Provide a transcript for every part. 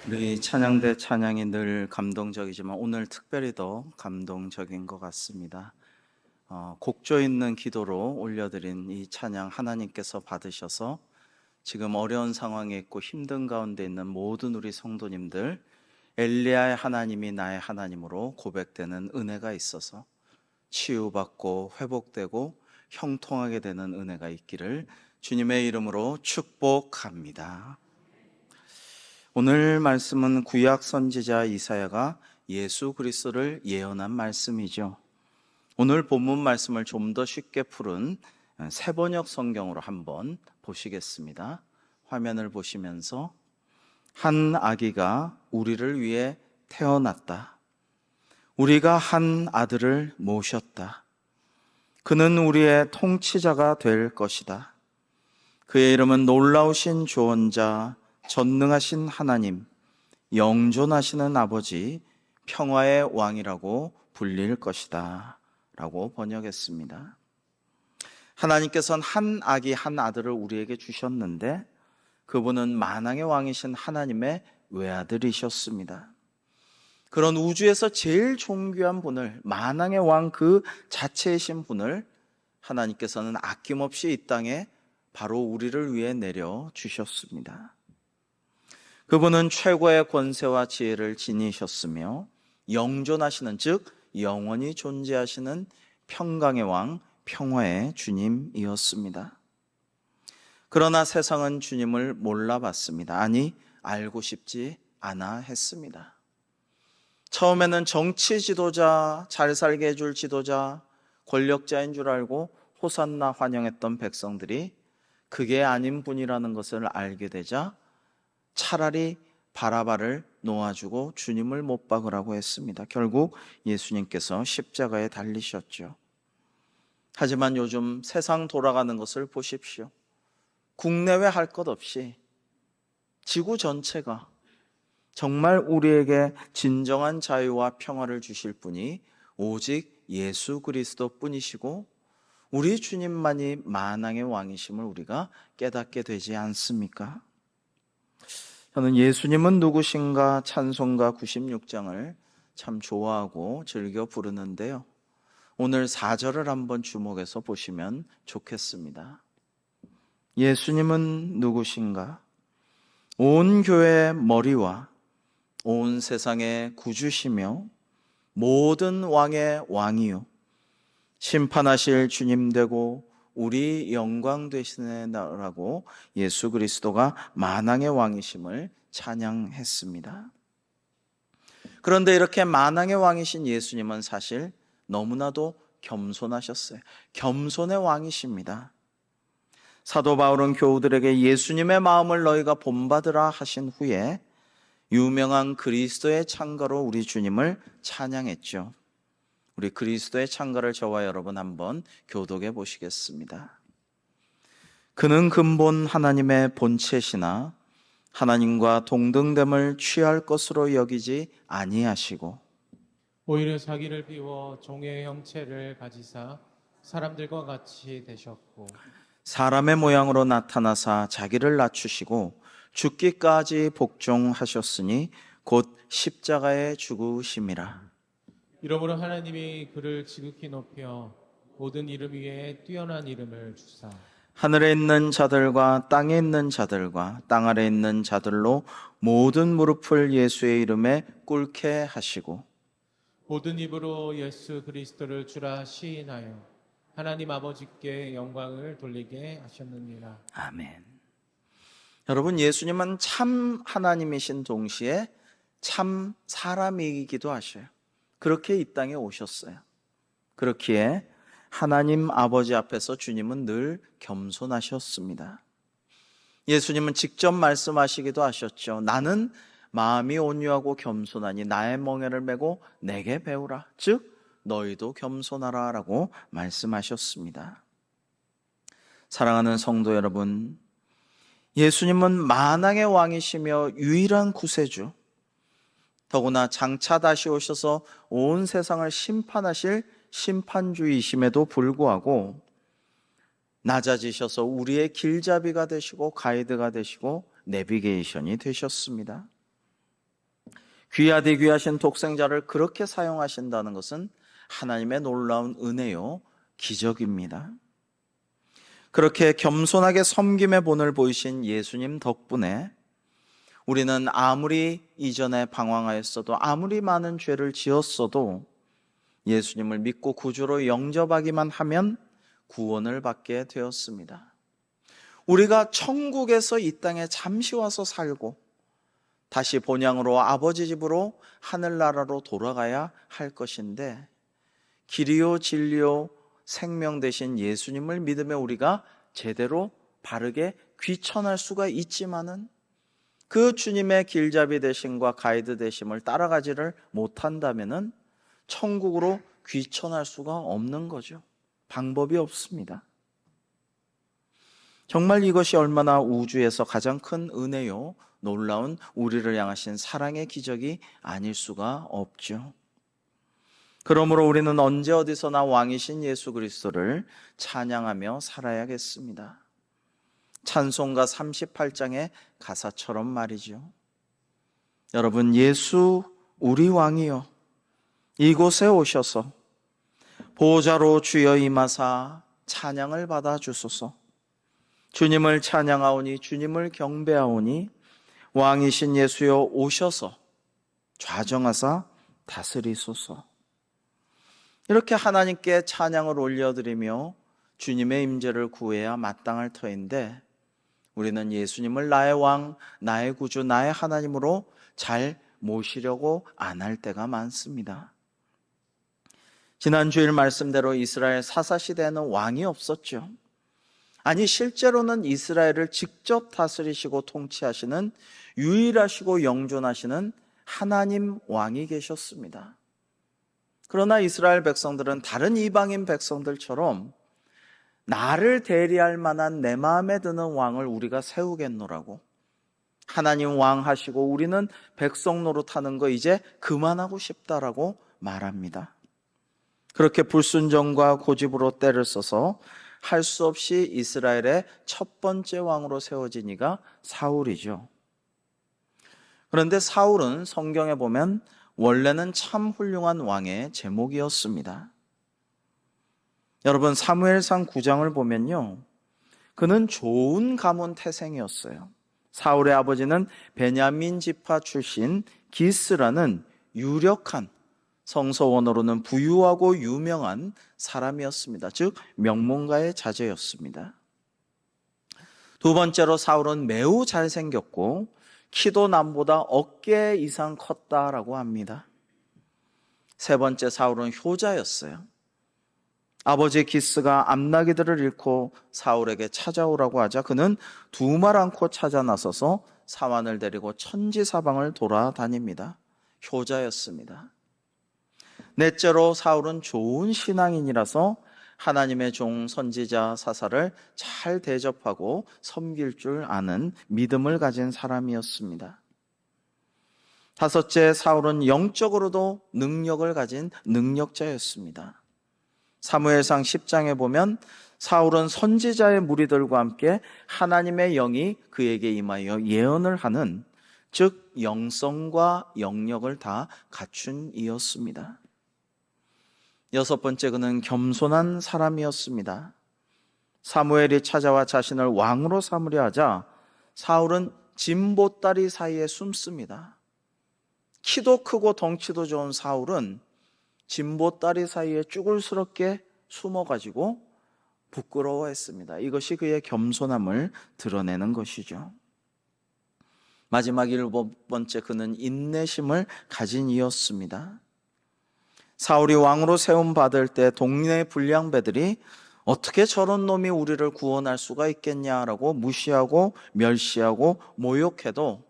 우리 찬양대 찬양이 늘 감동적이지만 오늘 특별히 더 감동적인 것 같습니다. 곡조 있는 기도로 올려드린 이 찬양 하나님께서 받으셔서 지금 어려운 상황에 있고 힘든 가운데 있는 모든 우리 성도님들, 엘리야의 하나님이 나의 하나님으로 고백되는 은혜가 있어서 치유받고 회복되고 형통하게 되는 은혜가 있기를 주님의 이름으로 축복합니다. 오늘 말씀은 구약 선지자 이사야가 예수 그리스도를 예언한 말씀이죠. 오늘 본문 말씀을 좀 더 쉽게 푸른 세번역 성경으로 한번 보시겠습니다. 화면을 보시면서 한 아기가 우리를 위해 태어났다. 우리가 한 아들을 모셨다. 그는 우리의 통치자가 될 것이다. 그의 이름은 놀라우신 조언자, 전능하신 하나님, 영존하시는 아버지, 평화의 왕이라고 불릴 것이다 라고 번역했습니다. 하나님께서는 한 아기 한 아들을 우리에게 주셨는데 그분은 만왕의 왕이신 하나님의 외아들이셨습니다. 그런 우주에서 제일 존귀한 분을, 만왕의 왕 그 자체이신 분을 하나님께서는 아낌없이 이 땅에 바로 우리를 위해 내려주셨습니다. 그분은 최고의 권세와 지혜를 지니셨으며 영존하시는, 즉 영원히 존재하시는 평강의 왕, 평화의 주님이었습니다. 그러나 세상은 주님을 몰라봤습니다. 아니, 알고 싶지 않아 했습니다. 처음에는 정치 지도자, 잘 살게 해줄 지도자, 권력자인 줄 알고 호산나 환영했던 백성들이 그게 아닌 분이라는 것을 알게 되자 차라리 바라바를 놓아주고 주님을 못 박으라고 했습니다. 결국 예수님께서 십자가에 달리셨죠. 하지만 요즘 세상 돌아가는 것을 보십시오. 국내외 할 것 없이 지구 전체가 정말 우리에게 진정한 자유와 평화를 주실 분이 오직 예수 그리스도 뿐이시고 우리 주님만이 만왕의 왕이심을 우리가 깨닫게 되지 않습니까? 저는 예수님은 누구신가 찬송가 96장을 참 좋아하고 즐겨 부르는데요. 오늘 4절을 한번 주목해서 보시면 좋겠습니다. 예수님은 누구신가? 온 교회의 머리와 온 세상의 구주시며 모든 왕의 왕이요 심판하실 주님 되고 우리 영광 되시네라고 예수 그리스도가 만왕의 왕이심을 찬양했습니다. 그런데 이렇게 만왕의 왕이신 예수님은 사실 너무나도 겸손하셨어요. 겸손의 왕이십니다. 사도 바울은 교우들에게 예수님의 마음을 너희가 본받으라 하신 후에 유명한 그리스도의 창가로 우리 주님을 찬양했죠. 우리 그리스도의 창가를 저와 여러분 한번 교독해 보시겠습니다. 그는 근본 하나님의 본체시나 하나님과 동등됨을 취할 것으로 여기지 아니하시고 오히려 자기를 비워 종의 형체를 가지사 사람들과 같이 되셨고 사람의 모양으로 나타나사 자기를 낮추시고 죽기까지 복종하셨으니 곧 십자가에 죽으심이라. 이러므로 하나님이 그를 지극히 높여 모든 이름 위에 뛰어난 이름을 주사 하늘에 있는 자들과 땅에 있는 자들과 땅 아래 있는 자들로 모든 무릎을 예수의 이름에 꿇게 하시고 모든 입으로 예수 그리스도를 주라 시인하여 하나님 아버지께 영광을 돌리게 하셨느니라. 아멘. 여러분, 예수님은 참 하나님이신 동시에 참 사람이기도 하셔요. 그렇게 이 땅에 오셨어요. 그렇기에 하나님 아버지 앞에서 주님은 늘 겸손하셨습니다. 예수님은 직접 말씀하시기도 하셨죠. 나는 마음이 온유하고 겸손하니 나의 멍에를 메고 내게 배우라. 즉 너희도 겸손하라 라고 말씀하셨습니다. 사랑하는 성도 여러분, 예수님은 만왕의 왕이시며 유일한 구세주, 더구나 장차 다시 오셔서 온 세상을 심판하실 심판주이심에도 불구하고 낮아지셔서 우리의 길잡이가 되시고 가이드가 되시고 내비게이션이 되셨습니다. 귀하디 귀하신 독생자를 그렇게 사용하신다는 것은 하나님의 놀라운 은혜요, 기적입니다. 그렇게 겸손하게 섬김의 본을 보이신 예수님 덕분에 우리는 아무리 이전에 방황하였어도, 아무리 많은 죄를 지었어도 예수님을 믿고 구주로 영접하기만 하면 구원을 받게 되었습니다. 우리가 천국에서 이 땅에 잠시 와서 살고 다시 본향으로 아버지 집으로 하늘나라로 돌아가야 할 것인데, 길이요 진리요 생명 되신 예수님을 믿으며 우리가 제대로 바르게 귀천할 수가 있지만은 그 주님의 길잡이 되심과 가이드 되심을 따라가지를 못한다면은 천국으로 귀천할 수가 없는 거죠. 방법이 없습니다. 정말 이것이 얼마나 우주에서 가장 큰 은혜요, 놀라운 우리를 향하신 사랑의 기적이 아닐 수가 없죠. 그러므로 우리는 언제 어디서나 왕이신 예수 그리스도를 찬양하며 살아야겠습니다. 찬송가 38장의 가사처럼 말이죠. 여러분, 예수 우리 왕이여 이곳에 오셔서 보좌로 주여 임하사 찬양을 받아 주소서. 주님을 찬양하오니, 주님을 경배하오니, 왕이신 예수여 오셔서 좌정하사 다스리소서. 이렇게 하나님께 찬양을 올려드리며 주님의 임재를 구해야 마땅할 터인데, 우리는 예수님을 나의 왕, 나의 구주, 나의 하나님으로 잘 모시려고 안 할 때가 많습니다. 지난 주일 말씀대로 이스라엘 사사시대에는 왕이 없었죠. 아니, 실제로는 이스라엘을 직접 다스리시고 통치하시는 유일하시고 영존하시는 하나님 왕이 계셨습니다. 그러나 이스라엘 백성들은 다른 이방인 백성들처럼 나를 대리할 만한 내 마음에 드는 왕을 우리가 세우겠노라고, 하나님 왕 하시고 우리는 백성 노릇하는 거 이제 그만하고 싶다라고 말합니다. 그렇게 불순종과 고집으로 때를 써서 할 수 없이 이스라엘의 첫 번째 왕으로 세워진 이가 사울이죠. 그런데 사울은 성경에 보면 원래는 참 훌륭한 왕의 제목이었습니다. 여러분, 사무엘상 9장을 보면요, 그는 좋은 가문 태생이었어요. 사울의 아버지는 베냐민 지파 출신 기스라는 유력한, 성서원어로는 부유하고 유명한 사람이었습니다. 즉 명문가의 자제였습니다. 두 번째로 사울은 매우 잘생겼고 키도 남보다 어깨 이상 컸다라고 합니다. 세 번째, 사울은 효자였어요. 아버지 기스가 암나기들을 잃고 사울에게 찾아오라고 하자 그는 두말 않고 찾아 나서서 사환을 데리고 천지사방을 돌아다닙니다. 효자였습니다. 넷째로, 사울은 좋은 신앙인이라서 하나님의 종 선지자 사사를 잘 대접하고 섬길 줄 아는 믿음을 가진 사람이었습니다. 다섯째, 사울은 영적으로도 능력을 가진 능력자였습니다. 사무엘상 10장에 보면 사울은 선지자의 무리들과 함께 하나님의 영이 그에게 임하여 예언을 하는, 즉 영성과 영력을 다 갖춘 이였습니다. 여섯 번째, 그는 겸손한 사람이었습니다. 사무엘이 찾아와 자신을 왕으로 삼으려 하자 사울은 진보다리 사이에 숨습니다. 키도 크고 덩치도 좋은 사울은 진보다리 사이에 쭈글스럽게 숨어가지고 부끄러워했습니다. 이것이 그의 겸손함을 드러내는 것이죠. 마지막 일곱 번째, 그는 인내심을 가진 이였습니다. 사울이 왕으로 세움 받을 때 동네 불량배들이 어떻게 저런 놈이 우리를 구원할 수가 있겠냐라고 무시하고 멸시하고 모욕해도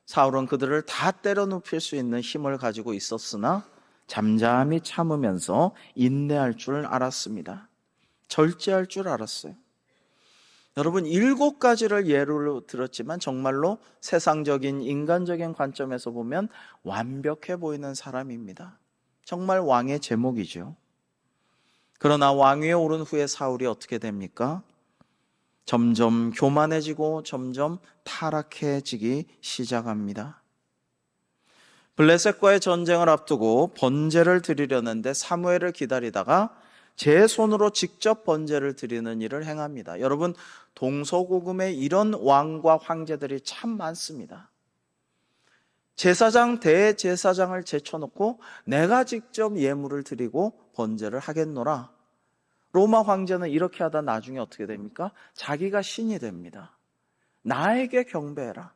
사울은 그들을 다 때려 눕힐 수 있는 힘을 가지고 있었으나 잠잠히 참으면서 인내할 줄 알았습니다. 절제할 줄 알았어요. 여러분, 7가지를 예로 들었지만 정말로 세상적인 인간적인 관점에서 보면 완벽해 보이는 사람입니다. 정말 왕의 제목이죠. 그러나 왕위에 오른 후에 사울이 어떻게 됩니까? 점점 교만해지고 점점 타락해지기 시작합니다. 블레셋과의 전쟁을 앞두고 번제를 드리려는데 사무엘을 기다리다가 제 손으로 직접 번제를 드리는 일을 행합니다. 여러분, 동서고금에 이런 왕과 황제들이 참 많습니다. 제사장, 대제사장을 제쳐놓고 내가 직접 예물을 드리고 번제를 하겠노라. 로마 황제는 이렇게 하다 나중에 어떻게 됩니까? 자기가 신이 됩니다. 나에게 경배해라.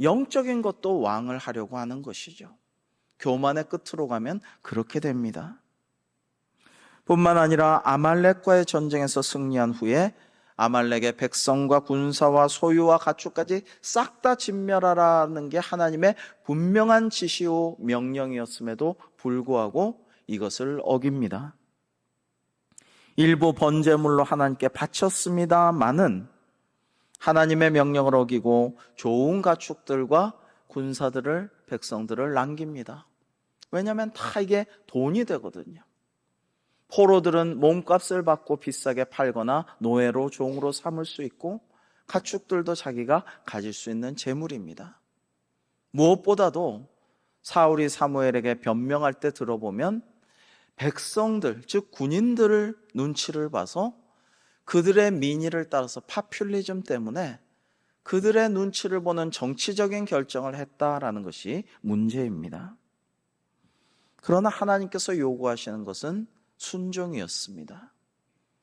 영적인 것도 왕을 하려고 하는 것이죠. 교만의 끝으로 가면 그렇게 됩니다. 뿐만 아니라 아말렉과의 전쟁에서 승리한 후에 아말렉의 백성과 군사와 소유와 가축까지 싹 다 진멸하라는 게 하나님의 분명한 지시오 명령이었음에도 불구하고 이것을 어깁니다. 일부 번제물로 하나님께 바쳤습니다마는 하나님의 명령을 어기고 좋은 가축들과 군사들을, 백성들을 남깁니다. 왜냐하면 다 이게 돈이 되거든요. 포로들은 몸값을 받고 비싸게 팔거나 노예로 종으로 삼을 수 있고, 가축들도 자기가 가질 수 있는 재물입니다. 무엇보다도 사울이 사무엘에게 변명할 때 들어보면 백성들, 즉 군인들을 눈치를 봐서 그들의 민의를 따라서 파퓰리즘 때문에 그들의 눈치를 보는 정치적인 결정을 했다라는 것이 문제입니다. 그러나 하나님께서 요구하시는 것은 순종이었습니다.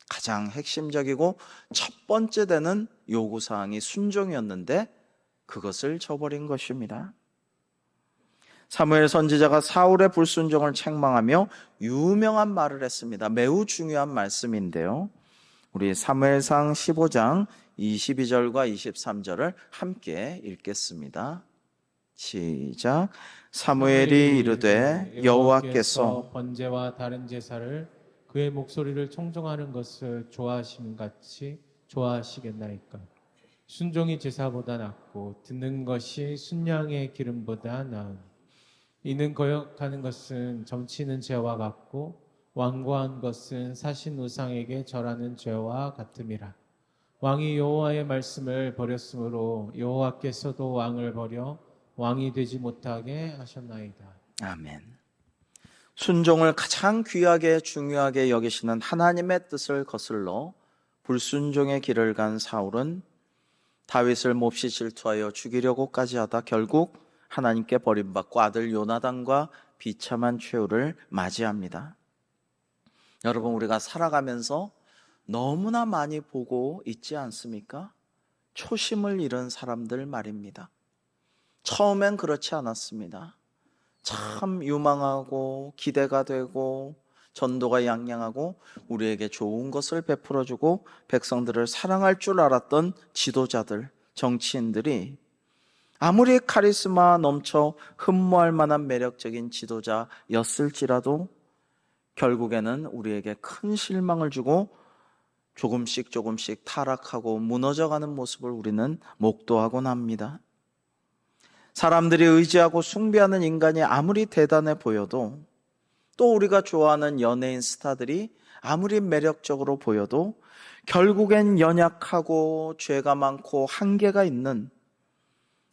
가장 핵심적이고 첫 번째 되는 요구사항이 순종이었는데 그것을 저버린 것입니다. 사무엘 선지자가 사울의 불순종을 책망하며 유명한 말을 했습니다. 매우 중요한 말씀인데요. 우리 사무엘상 15장 22절과 23절을 함께 읽겠습니다. 시작. 사무엘이 이르되 여호와께서 번제와 다른 제사를 그의 목소리를 청종하는 것을 좋아하시는 같이 좋아하시겠나이까. 순종이 제사보다 낫고 듣는 것이 순양의 기름보다 나은. 이는 거역하는 것은 점치는 죄와 같고 완고한 것은 사신 우상에게 절하는 죄와 같음이라. 왕이 여호와의 말씀을 버렸으므로 여호와께서도 왕을 버려 왕이 되지 못하게 하셨나이다. 아멘. 순종을 가장 귀하게 중요하게 여기시는 하나님의 뜻을 거슬러 불순종의 길을 간 사울은 다윗을 몹시 질투하여 죽이려고까지 하다 결국 하나님께 버림받고 아들 요나단과 비참한 최후를 맞이합니다. 여러분, 우리가 살아가면서 너무나 많이 보고 있지 않습니까? 초심을 잃은 사람들 말입니다. 처음엔 그렇지 않았습니다. 참 유망하고 기대가 되고 전도가 양양하고 우리에게 좋은 것을 베풀어주고 백성들을 사랑할 줄 알았던 지도자들, 정치인들이 아무리 카리스마 넘쳐 흠모할 만한 매력적인 지도자였을지라도 결국에는 우리에게 큰 실망을 주고 조금씩 타락하고 무너져가는 모습을 우리는 목도하곤 합니다. 사람들이 의지하고 숭배하는 인간이 아무리 대단해 보여도, 또 우리가 좋아하는 연예인 스타들이 아무리 매력적으로 보여도 결국엔 연약하고 죄가 많고 한계가 있는,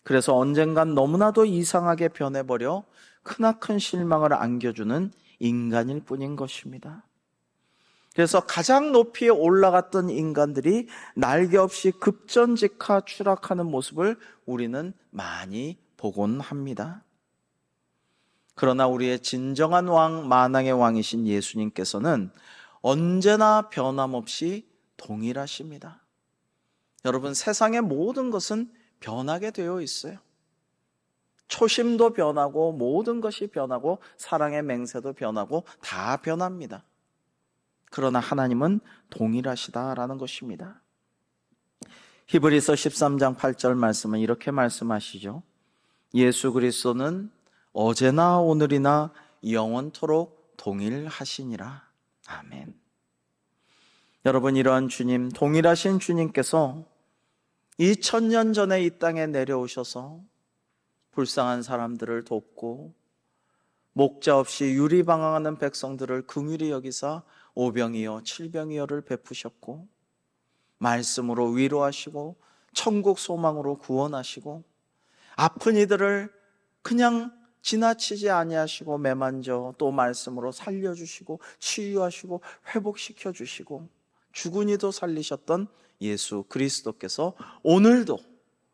그래서 언젠간 너무나도 이상하게 변해버려 크나큰 실망을 안겨주는 인간일 뿐인 것입니다. 그래서 가장 높이 올라갔던 인간들이 날개 없이 급전직하 추락하는 모습을 우리는 많이 보곤 합니다. 그러나 우리의 진정한 왕, 만왕의 왕이신 예수님께서는 언제나 변함없이 동일하십니다. 여러분, 세상의 모든 것은 변하게 되어 있어요. 초심도 변하고 모든 것이 변하고 사랑의 맹세도 변하고 다 변합니다. 그러나 하나님은 동일하시다라는 것입니다. 히브리서 13장 8절 말씀은 이렇게 말씀하시죠. 예수 그리스도는 어제나 오늘이나 영원토록 동일하시니라. 아멘. 여러분, 이러한 주님, 동일하신 주님께서 2000년 전에 이 땅에 내려오셔서 불쌍한 사람들을 돕고 목자 없이 유리방황하는 백성들을 긍휼히 여기사 오병이어 칠병이어를 베푸셨고 말씀으로 위로하시고 천국 소망으로 구원하시고 아픈 이들을 그냥 지나치지 아니하시고 매만져 또 말씀으로 살려주시고 치유하시고 회복시켜 주시고 죽은 이도 살리셨던 예수 그리스도께서 오늘도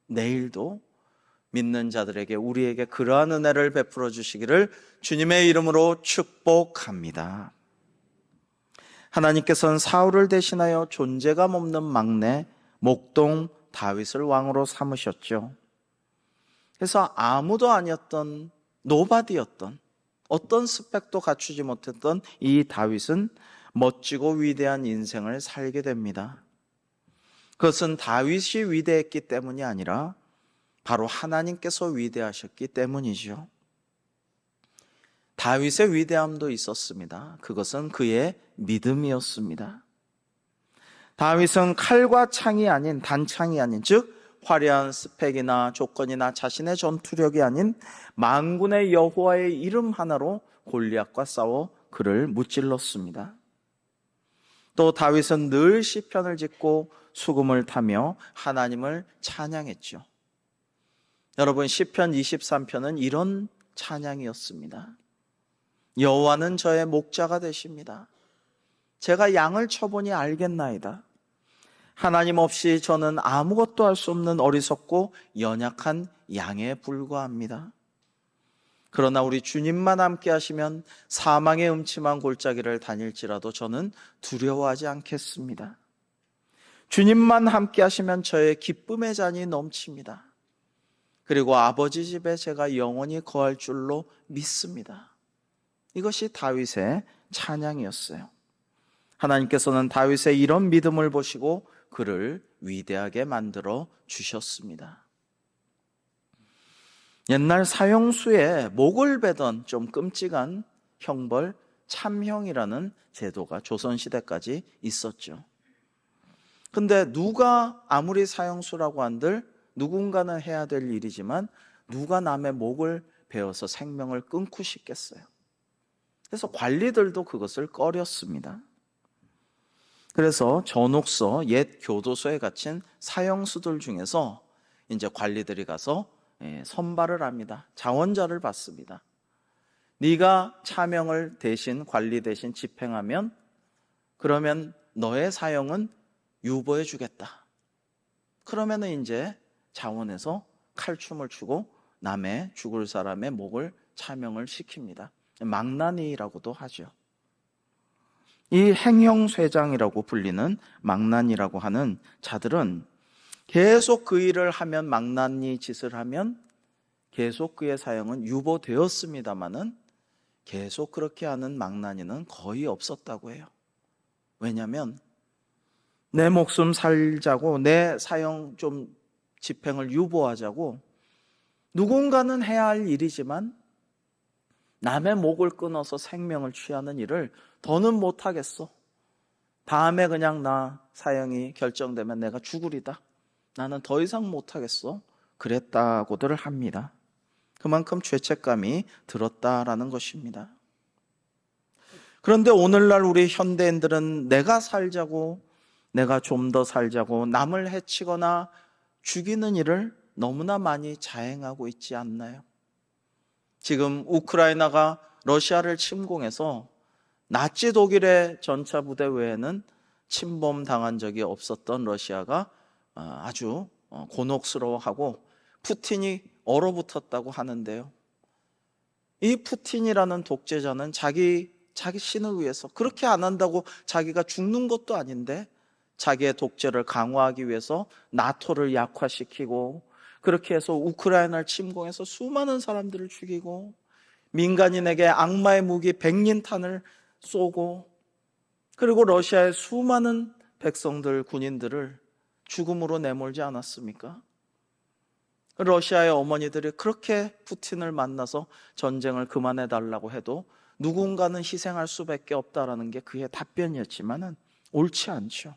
내일도 믿는 자들에게 우리에게 그러한 은혜를 베풀어 주시기를 주님의 이름으로 축복합니다. 하나님께서는 사울을 대신하여 존재감 없는 막내 목동 다윗을 왕으로 삼으셨죠. 그래서 아무도 아니었던 노바디였던 어떤 스펙도 갖추지 못했던 이 다윗은 멋지고 위대한 인생을 살게 됩니다. 그것은 다윗이 위대했기 때문이 아니라 바로 하나님께서 위대하셨기 때문이죠. 다윗의 위대함도 있었습니다. 그것은 그의 믿음이었습니다. 다윗은 칼과 창이 아닌 단창이 아닌 즉 화려한 스펙이나 조건이나 자신의 전투력이 아닌 만군의 여호와의 이름 하나로 골리앗과 싸워 그를 무찔렀습니다. 또 다윗은 늘 시편을 짓고 수금을 타며 하나님을 찬양했죠. 여러분, 시편 23편은 이런 찬양이었습니다. 여호와는 저의 목자가 되십니다. 제가 양을 쳐보니 알겠나이다. 하나님 없이 저는 아무것도 할 수 없는 어리석고 연약한 양에 불과합니다. 그러나 우리 주님만 함께 하시면 사망의 음침한 골짜기를 다닐지라도 저는 두려워하지 않겠습니다. 주님만 함께 하시면 저의 기쁨의 잔이 넘칩니다. 그리고 아버지 집에 제가 영원히 거할 줄로 믿습니다. 이것이 다윗의 찬양이었어요. 하나님께서는 다윗의 이런 믿음을 보시고 그를 위대하게 만들어 주셨습니다. 옛날 사형수에 목을 베던 좀 끔찍한 형벌 참형이라는 제도가 조선시대까지 있었죠. 근데 누가 아무리 사형수라고 한들 누군가는 해야 될 일이지만 누가 남의 목을 베어서 생명을 끊고 싶겠어요. 그래서 관리들도 그것을 꺼렸습니다. 그래서 전옥서 옛 교도소에 갇힌 사형수들 중에서 이제 관리들이 가서 선발을 합니다. 자원자를 받습니다. 네가 차명을 대신 관리 대신 집행하면 그러면 너의 사형은 유보해 주겠다. 그러면은 이제 자원에서 칼춤을 추고 남의 죽을 사람의 목을 차명을 시킵니다. 망나니라고도 하죠. 이 행형쇠장이라고 불리는 망나니라고 하는 자들은 계속 그 일을 하면 망나니 짓을 하면 계속 그의 사형은 유보되었습니다마는 계속 그렇게 하는 망나니는 거의 없었다고 해요. 왜냐하면 내 목숨 살자고 내 사형 좀 집행을 유보하자고 누군가는 해야 할 일이지만 남의 목을 끊어서 생명을 취하는 일을 더는 못하겠어. 다음에 그냥 나 사형이 결정되면 내가 죽으리다. 나는 더 이상 못하겠어. 그랬다고들 합니다. 그만큼 죄책감이 들었다라는 것입니다. 그런데 오늘날 우리 현대인들은 내가 살자고, 내가 좀 더 살자고 남을 해치거나 죽이는 일을 너무나 많이 자행하고 있지 않나요? 지금 우크라이나가 러시아를 침공해서 나치 독일의 전차 부대 외에는 침범당한 적이 없었던 러시아가 아주 곤혹스러워하고 푸틴이 얼어붙었다고 하는데요. 이 푸틴이라는 독재자는 자기 신을 위해서 그렇게 안 한다고 자기가 죽는 것도 아닌데 자기의 독재를 강화하기 위해서 나토를 약화시키고 그렇게 해서 우크라이나를 침공해서 수많은 사람들을 죽이고 민간인에게 악마의 무기 백린탄을 쏘고 그리고 러시아의 수많은 백성들, 군인들을 죽음으로 내몰지 않았습니까? 러시아의 어머니들이 그렇게 푸틴을 만나서 전쟁을 그만해달라고 해도 누군가는 희생할 수밖에 없다라는 게 그의 답변이었지만은 옳지 않죠.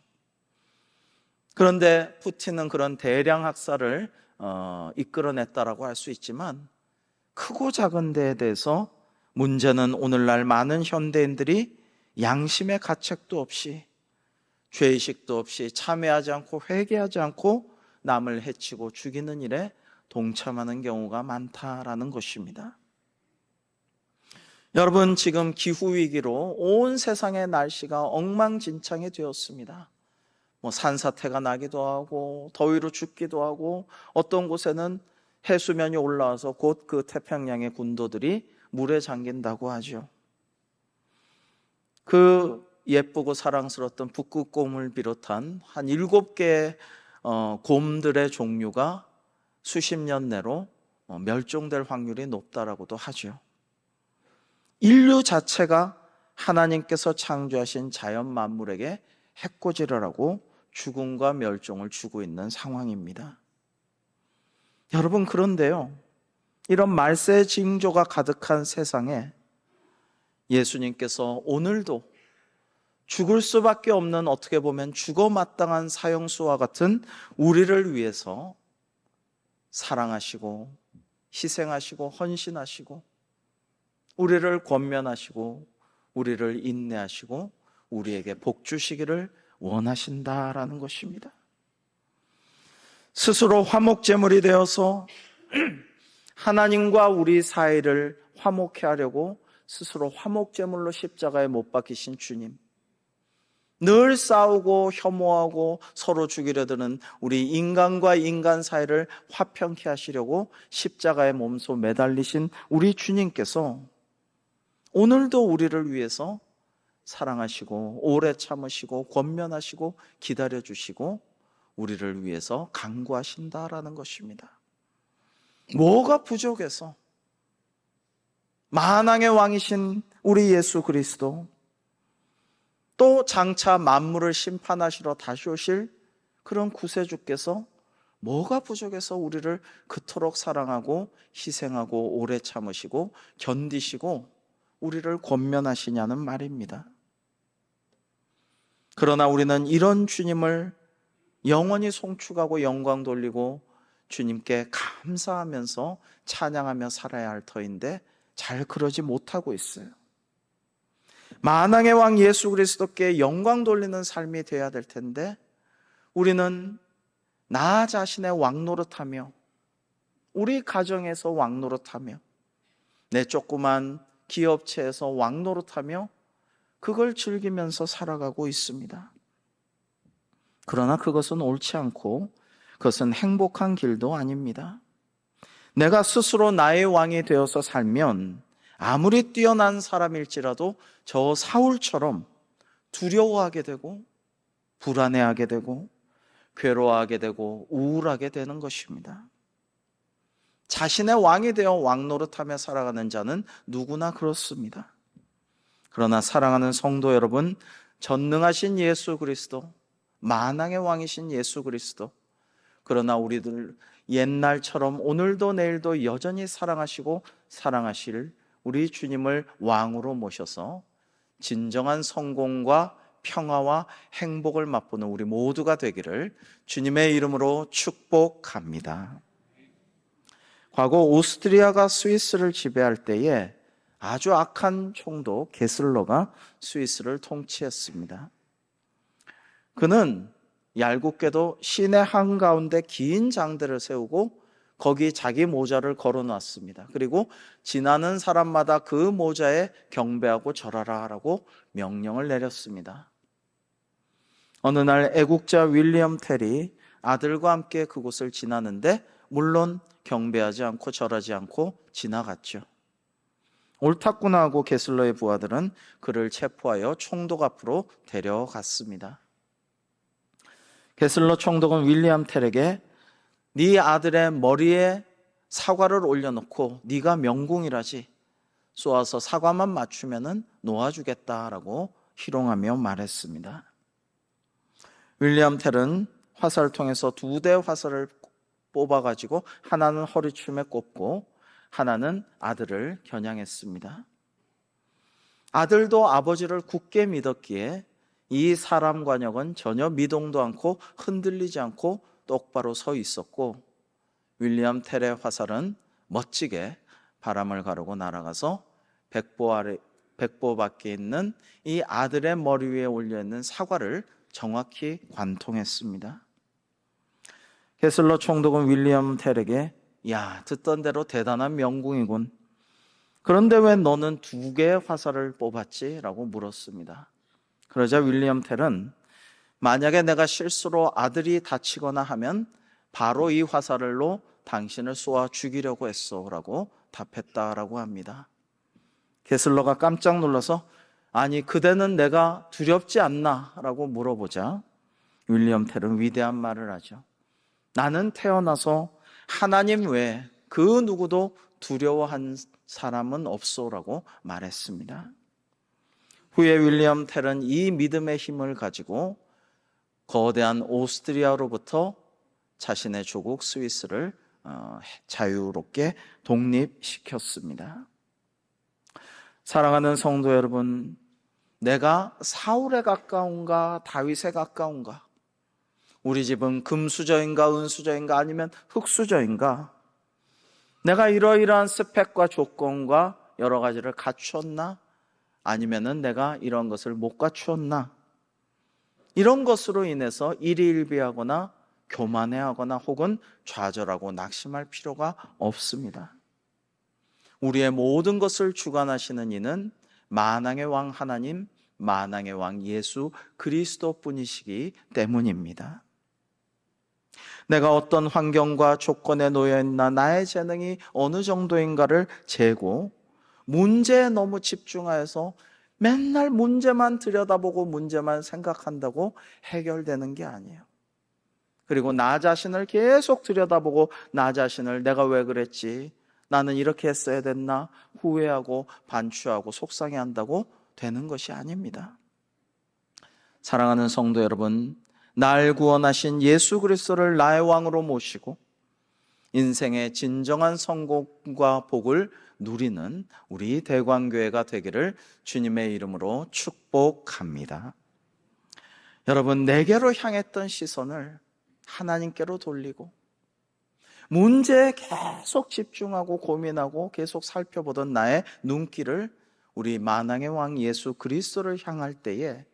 그런데 푸틴은 그런 대량 학살을 이끌어냈다라고 할 수 있지만 크고 작은 데에 대해서 문제는 오늘날 많은 현대인들이 양심의 가책도 없이 죄의식도 없이 참회하지 않고 회개하지 않고 남을 해치고 죽이는 일에 동참하는 경우가 많다라는 것입니다. 여러분, 지금 기후위기로 온 세상의 날씨가 엉망진창이 되었습니다. 산사태가 나기도 하고 더위로 죽기도 하고 어떤 곳에는 해수면이 올라와서 곧 그 태평양의 군도들이 물에 잠긴다고 하죠. 그 예쁘고 사랑스러웠던 북극곰을 비롯한 한 7개의 곰들의 종류가 수십 년 내로 멸종될 확률이 높다라고도 하죠. 인류 자체가 하나님께서 창조하신 자연 만물에게 해코지를 하고 죽음과 멸종을 주고 있는 상황입니다. 여러분, 그런데요, 이런 말세의 징조가 가득한 세상에 예수님께서 오늘도 죽을 수밖에 없는, 어떻게 보면 죽어 마땅한 사형수와 같은 우리를 위해서 사랑하시고 희생하시고 헌신하시고 우리를 권면하시고 우리를 인내하시고 우리에게 복 주시기를 원하신다라는 것입니다. 스스로 화목제물이 되어서 하나님과 우리 사이를 화목케 하려고 스스로 화목제물로 십자가에 못 박히신 주님, 늘 싸우고 혐오하고 서로 죽이려 드는 우리 인간과 인간 사이를 화평케 하시려고 십자가의 몸소 매달리신 우리 주님께서 오늘도 우리를 위해서 사랑하시고 오래 참으시고 권면하시고 기다려주시고 우리를 위해서 간구하신다라는 것입니다. 뭐가 부족해서 만왕의 왕이신 우리 예수 그리스도, 또 장차 만물을 심판하시러 다시 오실 그런 구세주께서 뭐가 부족해서 우리를 그토록 사랑하고 희생하고 오래 참으시고 견디시고 우리를 권면하시냐는 말입니다. 그러나 우리는 이런 주님을 영원히 송축하고 영광 돌리고 주님께 감사하면서 찬양하며 살아야 할 터인데 잘 그러지 못하고 있어요. 만왕의 왕 예수 그리스도께 영광 돌리는 삶이 되어야 될 텐데 우리는 나 자신의 왕노릇하며 우리 가정에서 왕노릇하며 내 조그만 기업체에서 왕노릇하며 그걸 즐기면서 살아가고 있습니다. 그러나 그것은 옳지 않고 그것은 행복한 길도 아닙니다. 내가 스스로 나의 왕이 되어서 살면 아무리 뛰어난 사람일지라도 저 사울처럼 두려워하게 되고 불안해하게 되고 괴로워하게 되고 우울하게 되는 것입니다. 자신의 왕이 되어 왕노릇하며 살아가는 자는 누구나 그렇습니다. 그러나 사랑하는 성도 여러분, 전능하신 예수 그리스도, 만왕의 왕이신 예수 그리스도, 그러나 우리들 옛날처럼 오늘도 내일도 여전히 사랑하시고 사랑하실 우리 주님을 왕으로 모셔서 진정한 성공과 평화와 행복을 맛보는 우리 모두가 되기를 주님의 이름으로 축복합니다. 과거 오스트리아가 스위스를 지배할 때에 아주 악한 총독 게슬러가 스위스를 통치했습니다. 그는 얄궂게도 시내 한가운데 긴 장대를 세우고 거기 자기 모자를 걸어놨습니다. 그리고 지나는 사람마다 그 모자에 경배하고 절하라 라고 명령을 내렸습니다. 어느 날 애국자 윌리엄 텔이 아들과 함께 그곳을 지나는데 물론 경배하지 않고 절하지 않고 지나갔죠. 옳았구나 하고 게슬러의 부하들은 그를 체포하여 총독 앞으로 데려갔습니다. 게슬러 총독은 윌리엄 텔에게 네 아들의 머리에 사과를 올려놓고 네가 명궁이라지 쏘아서 사과만 맞추면 놓아주겠다라고 희롱하며 말했습니다. 윌리엄 텔은 화살통에서 2대 화살을 뽑아가지고 하나는 허리춤에 꼽고 하나는 아들을 겨냥했습니다. 아들도 아버지를 굳게 믿었기에 이 사람 관역은 전혀 미동도 않고 흔들리지 않고 똑바로 서 있었고 윌리엄 텔의 화살은 멋지게 바람을 가르고 날아가서 백보 밖에 있는 이 아들의 머리 위에 올려있는 사과를 정확히 관통했습니다. 게슬러 총독은 윌리엄 텔에게 야, 듣던 대로 대단한 명궁이군. 그런데 왜 너는 2개의 화살을 뽑았지? 라고 물었습니다. 그러자 윌리엄 텔은 만약에 내가 실수로 아들이 다치거나 하면 바로 이 화살로 당신을 쏘아 죽이려고 했어 라고 답했다라고 합니다. 게슬러가 깜짝 놀라서 아니 그대는 내가 두렵지 않나? 라고 물어보자 윌리엄 텔은 위대한 말을 하죠. 나는 태어나서 하나님 외에 그 누구도 두려워한 사람은 없소라고 말했습니다. 후에 윌리엄 텔은 이 믿음의 힘을 가지고 거대한 오스트리아로부터 자신의 조국 스위스를 자유롭게 독립시켰습니다. 사랑하는 성도 여러분, 내가 사울에 가까운가 다윗에 가까운가? 우리 집은 금수저인가 은수저인가 아니면 흙수저인가? 내가 이러이러한 스펙과 조건과 여러 가지를 갖추었나? 아니면은 내가 이런 것을 못 갖추었나? 이런 것으로 인해서 일희일비하거나 교만해하거나 혹은 좌절하고 낙심할 필요가 없습니다. 우리의 모든 것을 주관하시는 이는 만왕의 왕 하나님, 만왕의 왕 예수 그리스도뿐이시기 때문입니다. 내가 어떤 환경과 조건에 놓여 있나, 나의 재능이 어느 정도인가를 재고 문제에 너무 집중하여서 맨날 문제만 들여다보고 문제만 생각한다고 해결되는 게 아니에요. 그리고 나 자신을 계속 들여다보고 나 자신을 내가 왜 그랬지? 나는 이렇게 했어야 됐나? 후회하고 반추하고 속상해한다고 되는 것이 아닙니다. 사랑하는 성도 여러분, 날 구원하신 예수 그리스도를 나의 왕으로 모시고 인생의 진정한 성공과 복을 누리는 우리 대광교회가 되기를 주님의 이름으로 축복합니다. 여러분, 내게로 향했던 시선을 하나님께로 돌리고 문제에 계속 집중하고 고민하고 계속 살펴보던 나의 눈길을 우리 만왕의 왕 예수 그리스도를 향할 때에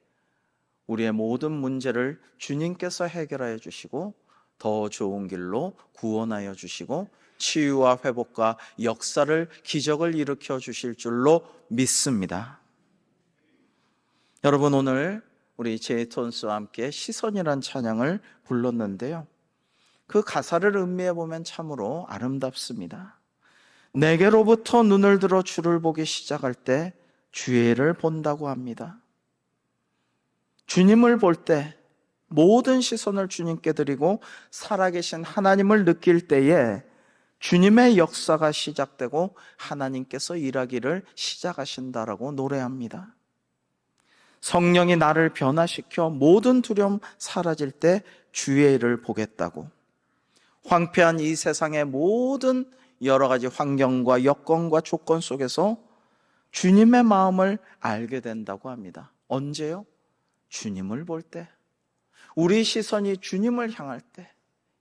우리의 모든 문제를 주님께서 해결하여 주시고 더 좋은 길로 구원하여 주시고 치유와 회복과 역사를 기적을 일으켜 주실 줄로 믿습니다. 여러분, 오늘 우리 제이톤스와 함께 시선이란 찬양을 불렀는데요, 그 가사를 음미해 보면 참으로 아름답습니다. 내게로부터 눈을 들어 주를 보기 시작할 때 주의를 본다고 합니다. 주님을 볼 때 모든 시선을 주님께 드리고 살아계신 하나님을 느낄 때에 주님의 역사가 시작되고 하나님께서 일하기를 시작하신다라고 노래합니다. 성령이 나를 변화시켜 모든 두려움 사라질 때 주의 일을 보겠다고, 황폐한 이 세상의 모든 여러 가지 환경과 여건과 조건 속에서 주님의 마음을 알게 된다고 합니다. 언제요? 주님을 볼 때, 우리 시선이 주님을 향할 때,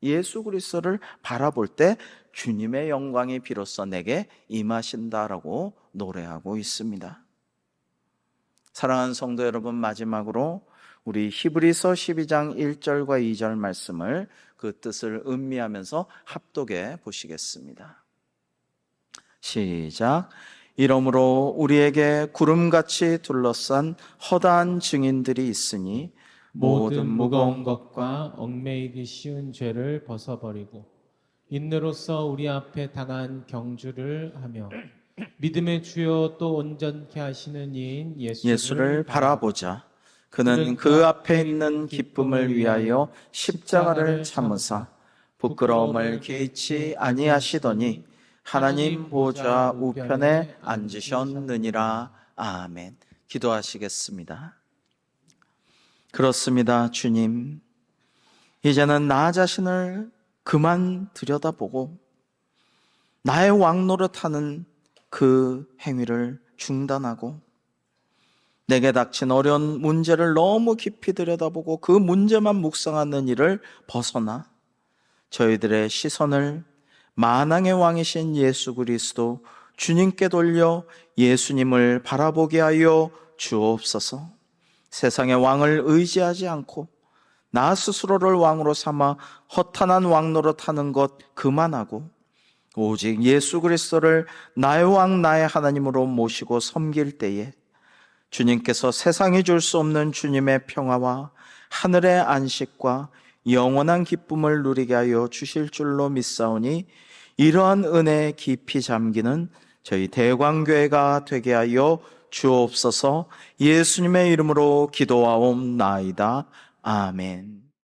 예수 그리스도를 바라볼 때 주님의 영광이 비로소 내게 임하신다라고 노래하고 있습니다. 사랑하는 성도 여러분, 마지막으로 우리 히브리서 12장 1절과 2절 말씀을 그 뜻을 음미하면서 합독해 보시겠습니다. 시작. 이러므로 우리에게 구름같이 둘러싼 허다한 증인들이 있으니 모든 무거운 것과 얽매이기 쉬운 죄를 벗어버리고 인내로서 우리 앞에 당한 경주를 하며 믿음의 주요 또 온전케 하시는 이인 예수를 바라보자. 그는 그 앞에 있는 기쁨을 위하여 십자가를 참으사 부끄러움을 개의치 아니하시더니 하나님 보좌 우편에 앉으셨느니라. 아멘. 기도하시겠습니다. 그렇습니다, 주님. 이제는 나 자신을 그만 들여다보고 나의 왕노릇하는 그 행위를 중단하고 내게 닥친 어려운 문제를 너무 깊이 들여다보고 그 문제만 묵상하는 일을 벗어나 저희들의 시선을 만왕의 왕이신 예수 그리스도 주님께 돌려 예수님을 바라보게 하여 주옵소서. 세상의 왕을 의지하지 않고 나 스스로를 왕으로 삼아 허탄한 왕노릇하는 것 그만하고 오직 예수 그리스도를 나의 왕 나의 하나님으로 모시고 섬길 때에 주님께서 세상이 줄 수 없는 주님의 평화와 하늘의 안식과 영원한 기쁨을 누리게 하여 주실 줄로 믿사오니 이러한 은혜에 깊이 잠기는 저희 대광교회가 되게 하여 주옵소서. 예수님의 이름으로 기도하옵나이다. 아멘.